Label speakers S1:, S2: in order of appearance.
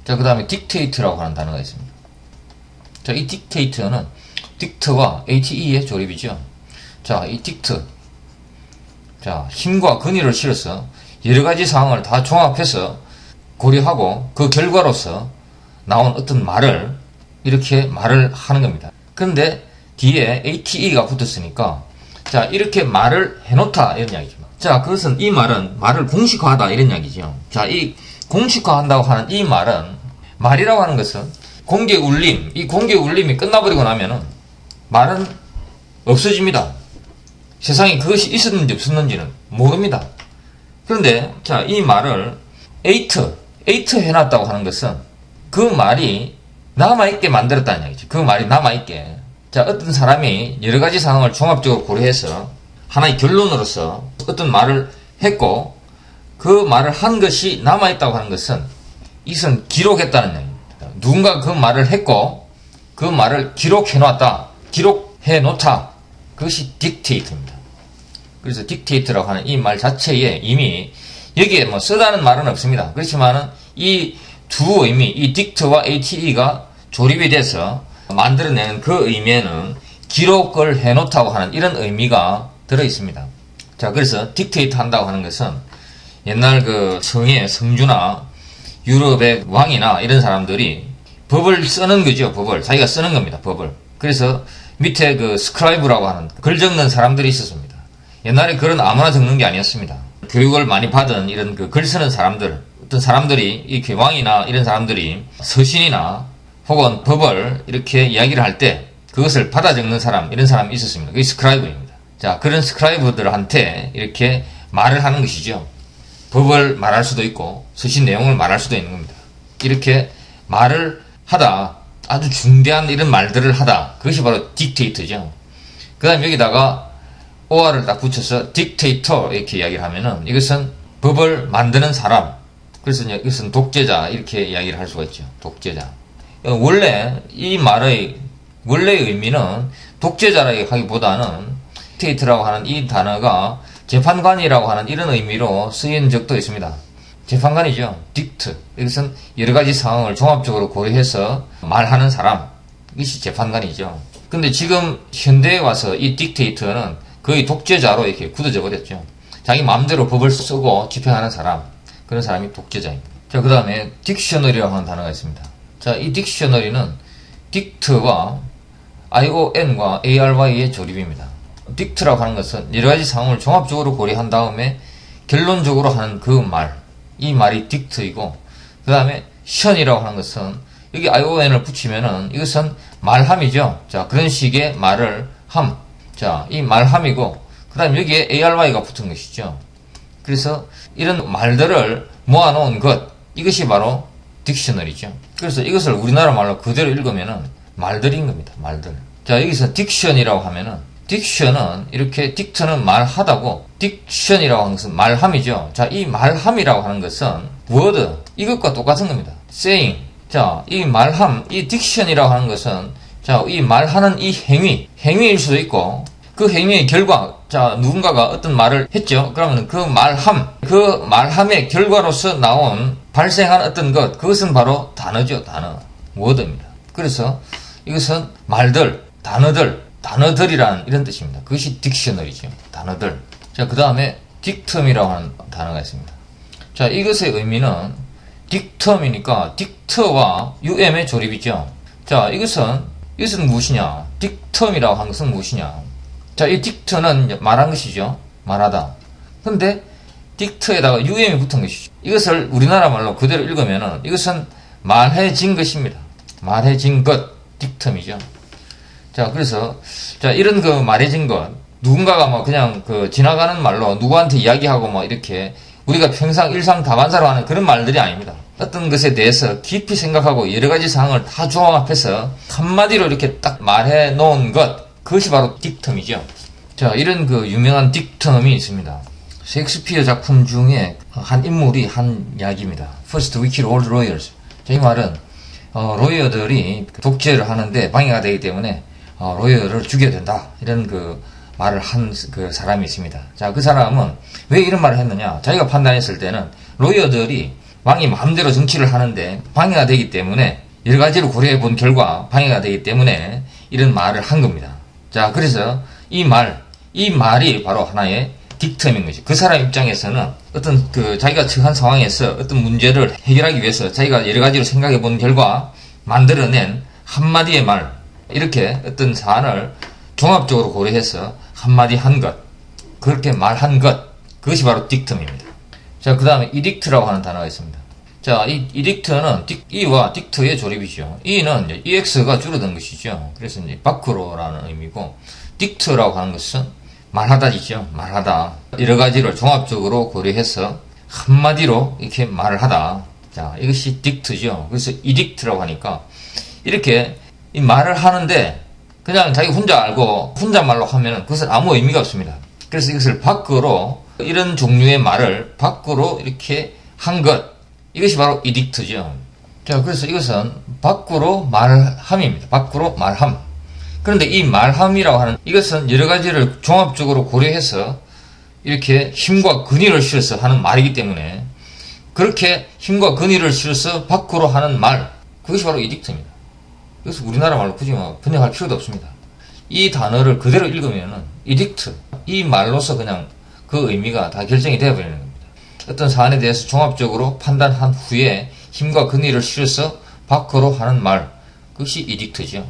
S1: 자, 그 다음에 딕테이트라고 하는 단어가 있습니다. 자, 이 딕테이트는 딕트와 ATE의 조립이죠. 자, 이 딕트. 자, 힘과 근위를 실어서 여러 가지 상황을 다 종합해서 고려하고 그 결과로서 나온 어떤 말을 이렇게 말을 하는 겁니다. 그런데 뒤에 ATE가 붙었으니까 자, 이렇게 말을 해놓다 이런 이야기죠. 자, 그것은 이 말은 말을 공식화하다 이런 이야기죠. 자, 이 공식화한다고 하는 이 말은 말이라고 하는 것은 공개 울림, 이 공개 울림이 끝나버리고 나면은 말은 없어집니다. 세상에 그것이 있었는지 없었는지는 모릅니다. 그런데 자, 이 말을 에이트 해놨다고 하는 것은 그 말이 남아있게 만들었다는 이야기죠. 그 말이 남아있게. 자, 어떤 사람이 여러 가지 상황을 종합적으로 고려해서 하나의 결론으로서 어떤 말을 했고 그 말을 한 것이 남아있다고 하는 것은 이것은 기록했다는 이야기입니다. 누군가 그 말을 했고 그 말을 기록해놨다, 기록해놓다. 그것이 딕테이트입니다. 그래서 딕테이트라고 하는 이 말 자체에 이미 여기에 뭐 쓰다는 말은 없습니다. 그렇지만은 이 두 의미, 이 딕트와 ATE가 조립이 돼서 만들어내는 그 의미에는 기록을 해놓다고 하는 이런 의미가 들어 있습니다. 자, 그래서 딕테이트 한다고 하는 것은 옛날 그 성주나 유럽의 왕이나 이런 사람들이 법을 쓰는 거죠. 법을. 자기가 쓰는 겁니다. 법을. 그래서 밑에 그 스크라이브라고 하는 글 적는 사람들이 있었습니다. 옛날에 글은 아무나 적는 게 아니었습니다. 교육을 많이 받은 이런 그 글 쓰는 사람들, 어떤 사람들이, 이렇게 왕이나 이런 사람들이 서신이나 혹은 법을 이렇게 이야기를 할 때 그것을 받아 적는 사람, 이런 사람이 있었습니다. 그게 스크라이브입니다. 자, 그런 스크라이브들한테 이렇게 말을 하는 것이죠. 법을 말할 수도 있고 서신 내용을 말할 수도 있는 겁니다. 이렇게 말을 하다, 아주 중대한 이런 말들을 하다, 그것이 바로 딕테이터죠. 그 다음에 여기다가 OR을 딱 붙여서 딕테이터 이렇게 이야기를 하면은 이것은 법을 만드는 사람, 그래서 이것은 독재자 이렇게 이야기를 할 수가 있죠. 독재자. 원래 이 말의 원래의 의미는 독재자라고 하기보다는 딕테이터라고 하는 이 단어가 재판관이라고 하는 이런 의미로 쓰인 적도 있습니다. 재판관이죠. 딕트. 이것은 여러 가지 상황을 종합적으로 고려해서 말하는 사람. 이것이 재판관이죠. 근데 지금 현대에 와서 이 딕테이터는 거의 독재자로 이렇게 굳어져 버렸죠. 자기 마음대로 법을 쓰고 집행하는 사람. 그런 사람이 독재자입니다. 자, 그 다음에 딕셔너리라고 하는 단어가 있습니다. 자, 이 딕셔너리는 딕트와 ION과 ARY의 조립입니다. 딕트라고 하는 것은 여러 가지 상황을 종합적으로 고려한 다음에 결론적으로 하는 그 말. 이 말이 딕트이고, 그 다음에 션이라고 하는 것은 여기 ION을 붙이면은 이것은 말함이죠. 자, 그런 식의 말을 함. 자, 이 말함이고, 그 다음에 여기에 ARY가 붙은 것이죠. 그래서 이런 말들을 모아놓은 것, 이것이 바로 딕셔너리죠. 그래서 이것을 우리나라 말로 그대로 읽으면은 말들인 겁니다. 말들. 자, 여기서 딕션이라고 하면은 딕션은 이렇게 딕트는 말하다고 딕션이라고 하는 것은 말함이죠. 자, 이 말함이라고 하는 것은 word, 이것과 똑같은 겁니다. saying. 자, 이 말함, 이 딕션이라고 하는 것은 자, 이 말하는 이 행위일 수도 있고 그 행위의 결과, 자, 누군가가 어떤 말을 했죠. 그러면 그 말함의 결과로서 나온 발생한 어떤 것, 그것은 바로 단어죠. 단어. word입니다. 그래서 이것은 말들, 단어들이라는 이런 뜻입니다. 그것이 딕셔너리죠. 단어들. 자, 그 다음에 딕텀이라고 하는 단어가 있습니다. 자, 이것의 의미는 딕텀이니까 딕트와 UM의 조립이죠. 자, 이것은 무엇이냐? 딕텀이라고 하는 것은 무엇이냐? 자, 이 딕트는 말한 것이죠. 말하다. 근데 딕트에다가 UM이 붙은 것이죠. 이것을 우리나라 말로 그대로 읽으면은 이것은 말해진 것입니다. 말해진 것, 딕텀이죠. 자, 그래서 자, 이런 그 말해진 것, 누군가가 뭐 그냥 그 지나가는 말로 누구한테 이야기하고 뭐 이렇게 우리가 평상 일상 다반사로 하는 그런 말들이 아닙니다. 어떤 것에 대해서 깊이 생각하고 여러 가지 상황을 다 종합해서 한마디로 이렇게 딱 말해 놓은 것, 그것이 바로 딕텀이죠. 자, 이런 그 유명한 딕텀이 있습니다. 셰익스피어 작품 중에 한 인물이 한 이야기입니다. First we kill all the lawyers. 자, 이 말은 로이어들이 독재를 하는데 방해가 되기 때문에 로이어를 죽여야 된다. 이런 그 말을 한 그 사람이 있습니다. 자, 그 사람은 왜 이런 말을 했느냐? 자기가 판단했을 때는 로이어들이 왕이 마음대로 정치를 하는데 방해가 되기 때문에 여러 가지로 고려해 본 결과 방해가 되기 때문에 이런 말을 한 겁니다. 자, 그래서 이 말이 바로 하나의 딕텀인 것이죠. 그 사람 입장에서는 어떤 자기가 처한 상황에서 어떤 문제를 해결하기 위해서 자기가 여러 가지로 생각해 본 결과 만들어낸 한마디의 말, 이렇게 어떤 사안을 종합적으로 고려해서 한마디 한 것, 그렇게 말한 것, 그것이 바로 딕텀입니다. 자, 그 다음에 이딕트라고 하는 단어가 있습니다. 자, 이 이딕트는 E와 딕트의 조립이죠. E는 EX가 줄어든 것이죠. 그래서 이제 밖으로라는 의미고, 딕트라고 하는 것은 말하다이죠. 말하다. 여러 가지를 종합적으로 고려해서 한마디로 이렇게 말을 하다. 자, 이것이 딕트죠. 그래서 이딕트라고 하니까 이렇게 이 말을 하는데 그냥 자기 혼자 알고 혼잣말로 하면 그것은 아무 의미가 없습니다. 그래서 이것을 밖으로, 이런 종류의 말을 밖으로 이렇게 한 것, 이것이 바로 이딕트죠. 자, 그래서 이것은 밖으로 말함입니다. 밖으로 말함. 그런데 이 말함이라고 하는 이것은 여러 가지를 종합적으로 고려해서 이렇게 힘과 근위를 실어서 하는 말이기 때문에, 그렇게 힘과 근위를 실어서 밖으로 하는 말, 그것이 바로 이딕트입니다. 그래서 우리나라 말로 굳이 번역할 필요도 없습니다. 이 단어를 그대로 읽으면은 이딕트, 이 말로서 그냥 그 의미가 다 결정이 되어버리는 겁니다. 어떤 사안에 대해서 종합적으로 판단한 후에 힘과 근위를 실어서 밖으로 하는 말, 그것이 이딕트죠.